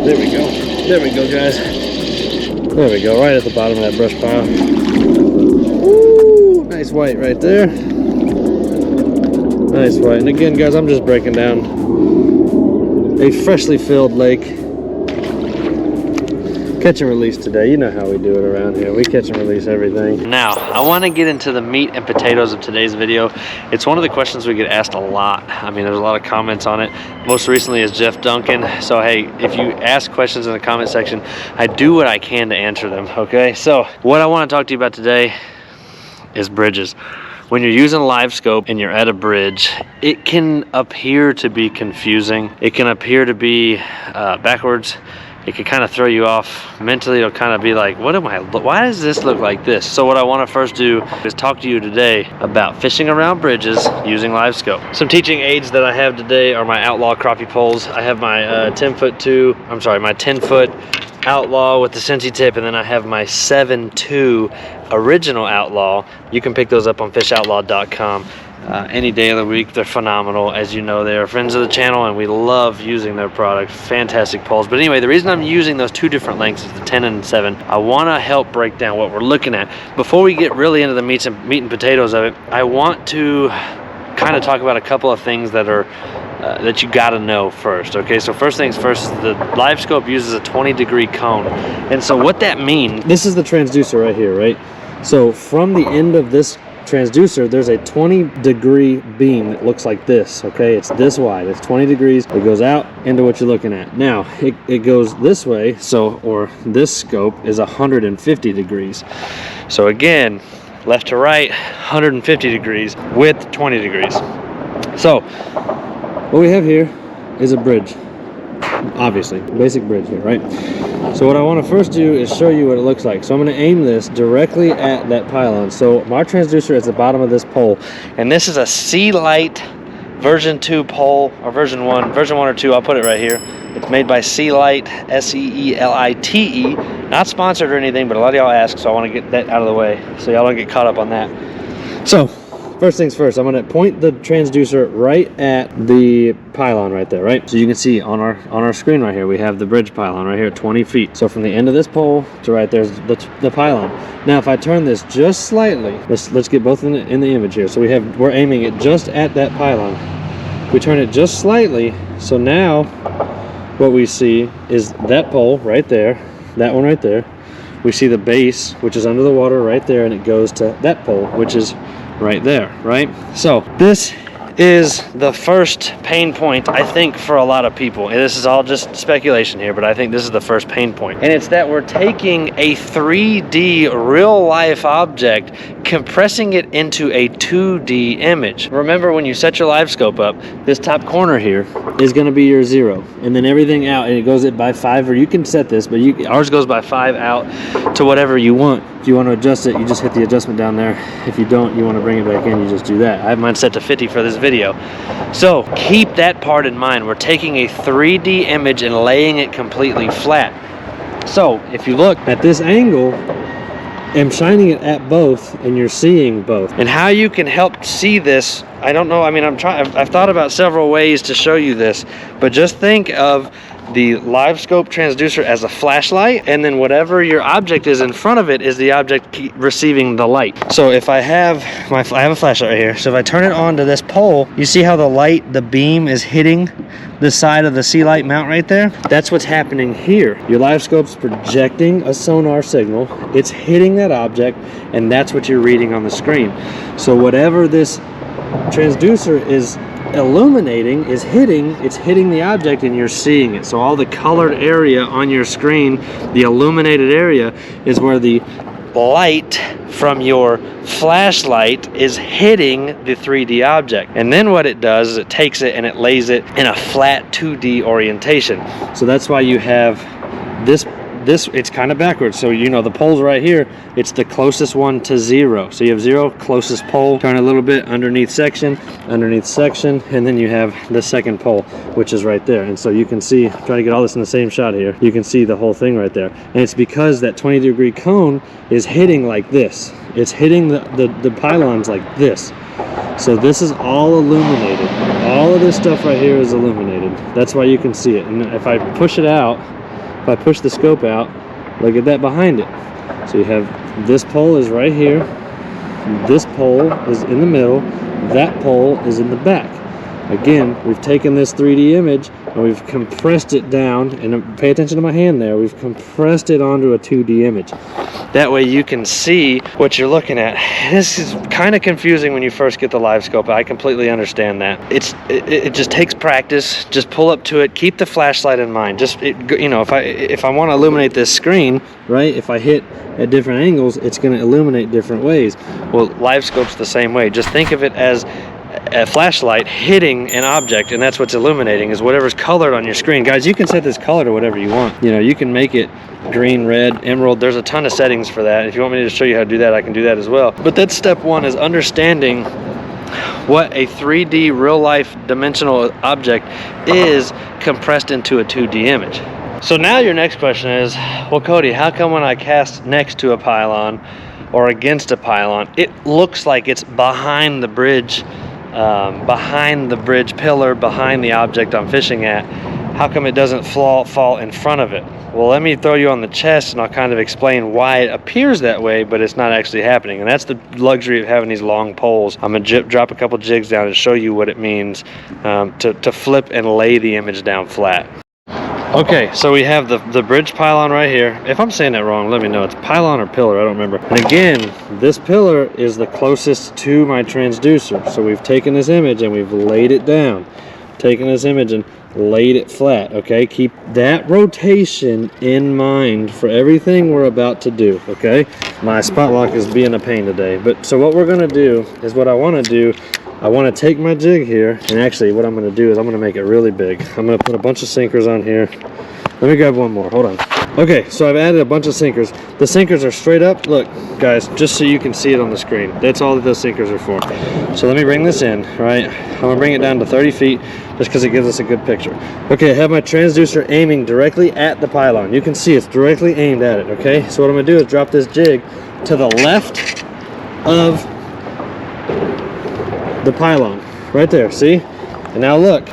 There we go. There we go, guys. There we go, right at the bottom of that brush pile. Ooh, nice white right there. Nice white. And again, guys, I'm just breaking down a freshly filled lake. Catch and release today. You know how we do it around here. We catch and release everything. Now, I want to get into the meat and potatoes of today's video. It's one of the questions we get asked a lot. I mean, there's a lot of comments on it. Most recently is Jeff Duncan. So, hey, if you ask questions in the comment section, I do what I can to answer them, okay? So, what I want to talk to you about today is bridges. When you're using LiveScope and you're at a bridge, it can appear to be confusing. It can appear to be backwards. It can kind of throw you off mentally. It'll kind of be like, why does this look like this? So what I want to first do is talk to you today about fishing around bridges using LiveScope. Some teaching aids that I have today are my Outlaw crappie poles. I have my 10-foot Outlaw with the Sensi tip, and then I have my 7.2 original Outlaw. You can pick those up on fishoutlaw.com. Any day of the week. They're phenomenal. As you know, they are friends of the channel and we love using their product. Fantastic poles. But anyway, the reason I'm using those two different lengths is the 10 and 7. I want to help break down what we're looking at. Before we get really into the meat and potatoes of it, I want to kind of talk about a couple of things that are that you got to know first. Okay, so first things first, the LiveScope uses a 20-degree cone. And so what that means, this is the transducer right here, right? So from the end of this transducer, there's a 20-degree beam that looks like this. Okay, it's this wide, it's 20 degrees. It goes out into what you're looking at. Now it goes this way, so, or this scope is 150 degrees. So again, left to right, 150 degrees with 20 degrees. So what we have here is a bridge, obviously basic bridge here, right? So what I want to first do is show you what it looks like. So I'm going to aim this directly at that pylon. So my transducer is at the bottom of this pole, and this is a Sealite version 2 pole, or version 1 or 2. I'll put it right here. It's made by Sealite, S-E-E-L-I-T-E. Not sponsored or anything, but a lot of y'all ask, so I want to get that out of the way so y'all don't get caught up on that. So first things first, I'm going to point the transducer right at the pylon right there, right? So you can see on our screen right here, we have the bridge pylon right here at 20 feet. So from the end of this pole to right there's the pylon. Now if I turn this just slightly, let's get both in the image here. So we're aiming it just at that pylon. We turn it just slightly, so now what we see is that pole right there, that one right there. We see the base, which is under the water right there, and it goes to that pole, which is right there, right? So this is the first pain point, I think, for a lot of people. And this is all just speculation here, but I think this is the first pain point. And it's that we're taking a 3D real life object, compressing it into a 2D image. Remember, when you set your LiveScope up, this top corner here is going to be your 0, and then everything out, and it goes it by 5, or you can set this, but ours goes by 5 out to whatever you want. If you want to adjust it, you just hit the adjustment down there. If you don't, you want to bring it back in, you just do that. I have mine set to 50 for this video. So keep that part in mind. We're taking a 3D image and laying it completely flat. So if you look at this angle, I'm shining it at both, and you're seeing both. And how you can help see this, I don't know. I mean, I've thought about several ways to show you this, but just think of the LiveScope transducer as a flashlight, and then whatever your object is in front of it is the object receiving the light. So if I have a flashlight right here, so if I turn it on to this pole, you see how the beam is hitting the side of the Sealite mount right there? That's what's happening here. Your LiveScope's projecting a sonar signal, it's hitting that object, and that's what you're reading on the screen. So whatever this transducer is illuminating is hitting the object, and you're seeing it. So all the colored area on your screen, the illuminated area, is where the light from your flashlight is hitting the 3D object. And then what it does is it takes it and it lays it in a flat 2D orientation. So that's why you have this, it's kind of backwards. So you know the pole's right here, it's the closest one to 0. So you have 0, closest pole, turn a little bit, underneath section, and then you have the second pole, which is right there. And so you can see, try to get all this in the same shot here, you can see the whole thing right there. And it's because that 20-degree cone is hitting like this. It's hitting the pylons like this. So this is all illuminated. All of this stuff right here is illuminated. That's why you can see it. And if I push it out, if I push the scope out, look at that behind it. So you have this pole is right here, this pole is in the middle, that pole is in the back. Again, we've taken this 3D image and we've compressed it down, and pay attention to my hand there, we've compressed it onto a 2D image. That way you can see what you're looking at. This is kind of confusing when you first get the LiveScope. I completely understand that. It just takes practice. Just pull up to it, keep the flashlight in mind. Just, you know, if I want to illuminate this screen, right, if I hit at different angles, it's going to illuminate different ways. Well, LiveScope's the same way. Just think of it as a flashlight hitting an object, and that's what's illuminating, is whatever's colored on your screen. Guys, you can set this color to whatever you want. You know, you can make it green, red, emerald. There's a ton of settings for that. If you want me to show you how to do that, I can do that as well. But that's step one, is understanding what a 3D real-life dimensional object is compressed into a 2D image. So now your next question is, well, Cody, how come when I cast next to a pylon or against a pylon, it looks like it's behind the bridge pillar, behind the object I'm fishing at? How come it doesn't fall in front of it? Well, let me throw you on the chest and I'll kind of explain why it appears that way, but it's not actually happening. And that's the luxury of having these long poles. I'm gonna drop a couple jigs down and show you what it means to flip and lay the image down flat. Okay, so we have the bridge pylon right here. If I'm saying that wrong, let me know. It's pylon or pillar, I don't remember. And again, this pillar is the closest to my transducer. So we've taken this image and we've laid it down. Taken this image and laid it flat, okay? Keep that rotation in mind for everything we're about to do, okay? My spot lock is being a pain today. But so what we're gonna do is what I wanna do, I want to take my jig here, and actually what I'm going to do is I'm going to make it really big. I'm going to put a bunch of sinkers on here. Let me grab one more, hold on. Okay, so I've added a bunch of sinkers. The sinkers are straight up. Look, guys, just so you can see it on the screen. That's all that those sinkers are for. So let me bring this in, right? I'm going to bring it down to 30 feet just because it gives us a good picture. Okay, I have my transducer aiming directly at the pylon. You can see it's directly aimed at it, okay? So what I'm going to do is drop this jig to the left of the pylon right there, see? And now look,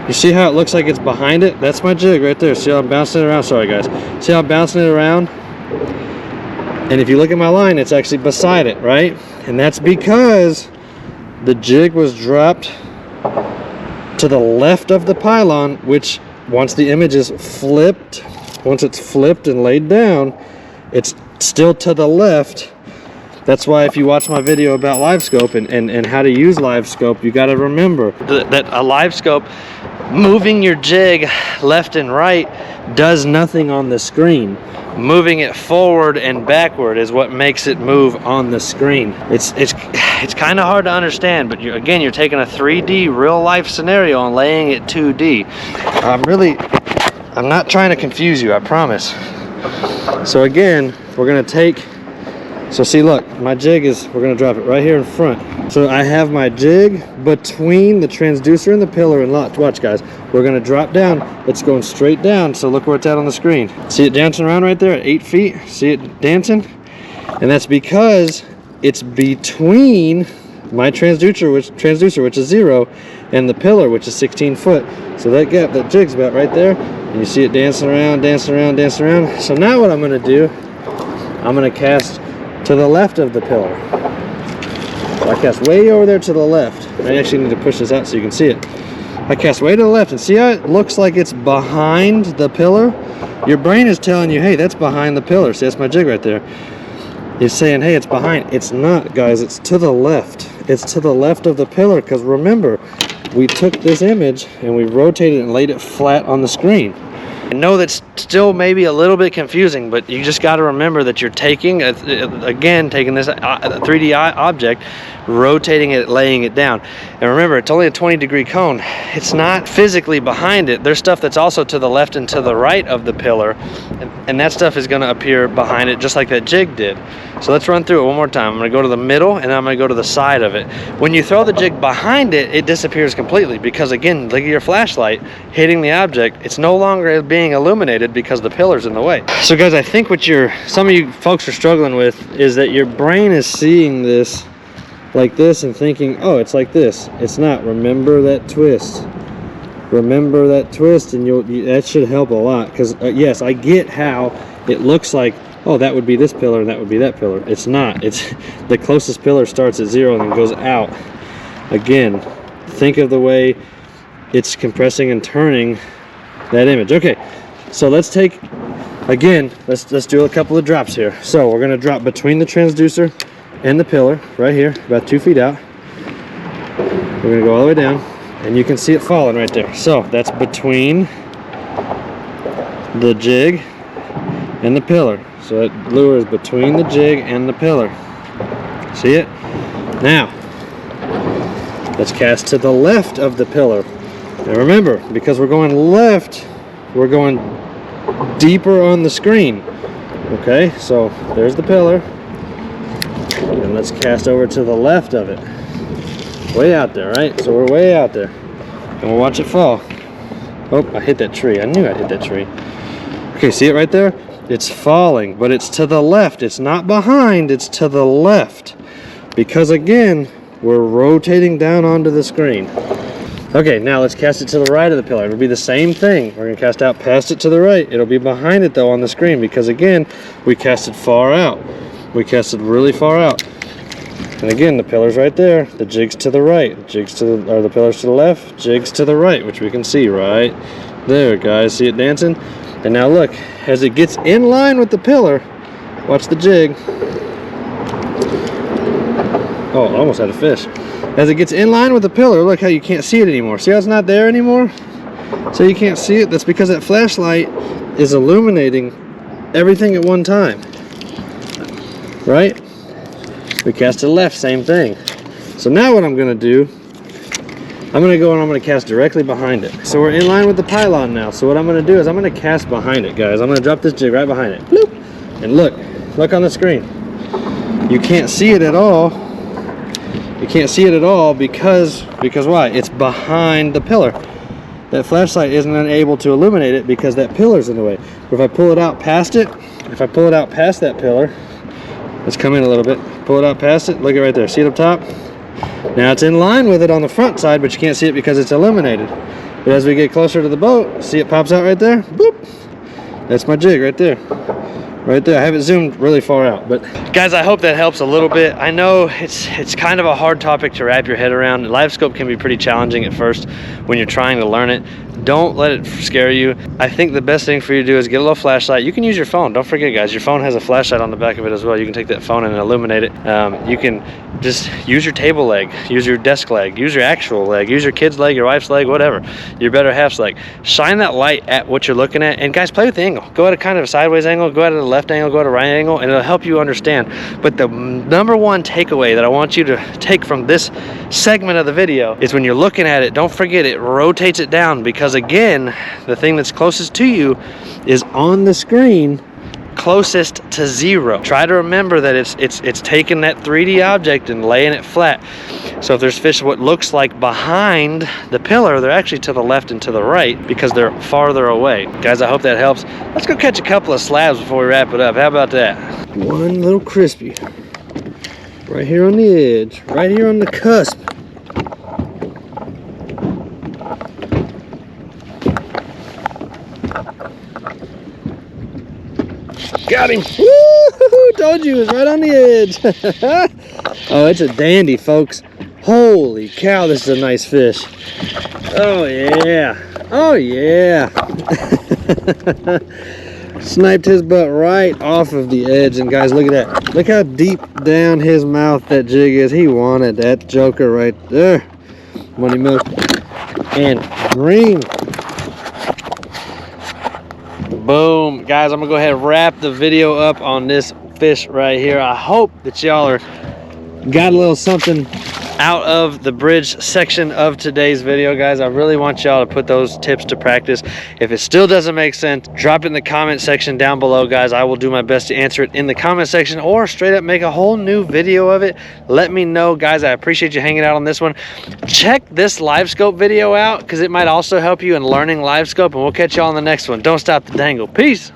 you see how it looks like it's behind it? That's my jig right there. See how I'm bouncing it around? Sorry guys, see how I'm bouncing it around? And if you look at my line, it's actually beside it, right? And that's because the jig was dropped to the left of the pylon, which once the image is flipped, once it's flipped and laid down, it's still to the left. That's why if you watch my video about LiveScope and how to use LiveScope, you got to remember that a LiveScope, moving your jig left and right does nothing on the screen. Moving it forward and backward is what makes it move on the screen. It's kind of hard to understand, but again, you're taking a 3D real life scenario and laying it 2D. I'm not trying to confuse you, I promise. So again, we're going to take, so see, look, my jig is, we're going to drop it right here in front. So I have my jig between the transducer and the pillar, and watch guys, we're going to drop down. It's going straight down, so look where it's at on the screen. See it dancing around right there at 8 feet? See it dancing? And that's because it's between my transducer, which is 0, and the pillar, which is 16 foot. So that gap, that jig's about right there, and you see it dancing around, dancing around, dancing around. So now what I'm going to do, I'm going to cast to the left of the pillar. So I cast way over there to the left. I actually need to push this out so you can see it. I cast way to the left, and see how it looks like it's behind the pillar? Your brain is telling you, hey, that's behind the pillar. See, that's my jig right there. It's saying, hey, it's behind. It's not, guys. It's to the left. It's to the left of the pillar, because remember, we took this image and we rotated it and laid it flat on the screen. I know that's still maybe a little bit confusing, but you just got to remember that you're taking, again, taking this 3D object, rotating it, laying it down. And remember, it's only a 20-degree cone. It's not physically behind it. There's stuff that's also to the left and to the right of the pillar, and that stuff is going to appear behind it just like that jig did. So let's run through it one more time. I'm going to go to the middle, and I'm going to go to the side of it. When you throw the jig behind it, it disappears completely because, again, look at your flashlight hitting the object. It's no longer being illuminated because the pillar's in the way. So guys, I think what some of you folks are struggling with is that your brain is seeing this like this and thinking, oh, it's like this. It's not. Remember that twist. remember that twist, and that should help a lot. Because yes, I get how it looks like, oh, that would be this pillar and that would be that pillar. It's not. It's the closest pillar starts at 0 and then goes out. Again, think of the way it's compressing and turning that image. Okay, so let's take, again, let's do a couple of drops here. So we're gonna drop between the transducer and the pillar right here, about 2 feet out. We're gonna go all the way down, and you can see it falling right there. So that's between the jig and the pillar. So it lures between the jig and the pillar. See it? Now, let's cast to the left of the pillar. Now remember, because we're going left, we're going deeper on the screen. Okay, so there's the pillar. And let's cast over to the left of it. Way out there, right? So we're way out there. And we'll watch it fall. Oh, I hit that tree. I knew I'd hit that tree. Okay, see it right there? It's falling, but it's to the left. It's not behind, it's to the left. Because again, we're rotating down onto the screen. Okay, now let's cast it to the right of the pillar. It'll be the same thing. We're gonna cast out past it to the right. It'll be behind it though on the screen, because again, we casted far out. We casted really far out. And again, the pillar's right there. The jig's to the right. The pillars to the left, jig's to the right, which we can see right there, guys. See it dancing? And now look, as it gets in line with the pillar, watch the jig. Oh, I almost had a fish. As it gets in line with the pillar, look how you can't see it anymore. See how it's not there anymore? So you can't see it? That's because that flashlight is illuminating everything at one time. Right? We cast to the left, same thing. So now what I'm gonna do, I'm gonna go and I'm gonna cast directly behind it. So we're in line with the pylon now. So what I'm gonna do is I'm gonna cast behind it, guys. I'm gonna drop this jig right behind it. Bloop. And look on the screen. You can't see it at all. You can't see it at all because why? It's behind the pillar. That flashlight isn't able to illuminate it because that pillar's in the way. But if I pull it out past it, if I pull it out past that pillar, let's come in a little bit. Pull it out past it. Look at right there. See it up top? Now it's in line with it on the front side, but you can't see it because it's illuminated. But as we get closer to the boat, see it pops out right there? Boop! That's my jig right there. Right there. I have it zoomed really far out, but guys, I hope that helps a little bit. I know it's kind of a hard topic to wrap your head around. LiveScope can be pretty challenging at first when you're trying to learn it. Don't let it scare you. I think the best thing for you to do is get a little flashlight. You can use your phone. Don't forget, guys, your phone has a flashlight on the back of it as well. You can take that phone and illuminate it. You can just use your table leg, use your desk leg, use your actual leg, use your kid's leg, your wife's leg, whatever, your better half's leg. Shine that light at what you're looking at, and guys, play with the angle. Go at a kind of a sideways angle, go at a left angle, go at a right angle, and it'll help you understand. But the number one takeaway that I want you to take from this segment of the video is when you're looking at it, don't forget it rotates it down, because again, the thing that's closest to you is on the screen, closest to 0. Try to remember that it's taking that 3D object and laying it flat. So if there's fish what looks like behind the pillar, they're actually to the left and to the right because they're farther away. Guys, I hope that helps. Let's go catch a couple of slabs before we wrap it up. How about that? One little crispy right here on the edge, right here on the cusp. Got him! Woo! Told you it was right on the edge. Oh, it's a dandy, folks. Holy cow, this is a nice fish. Oh yeah. Oh yeah. Sniped his butt right off of the edge, and guys, look at that. Look how deep down his mouth that jig is. He wanted that joker right there. Money milk and green. Boom. Guys, I'm gonna go ahead and wrap the video up on this fish right here. I hope that y'all got a little something out of the bridge section of today's video, guys. I really want y'all to put those tips to practice. If it still doesn't make sense, drop it in the comment section down below, guys. I will do my best to answer it in the comment section, or straight up make a whole new video of it. Let me know, guys. I appreciate you hanging out on this one. Check this LiveScope video out because it might also help you in learning LiveScope, and we'll catch y'all on the next one. Don't stop the dangle. Peace.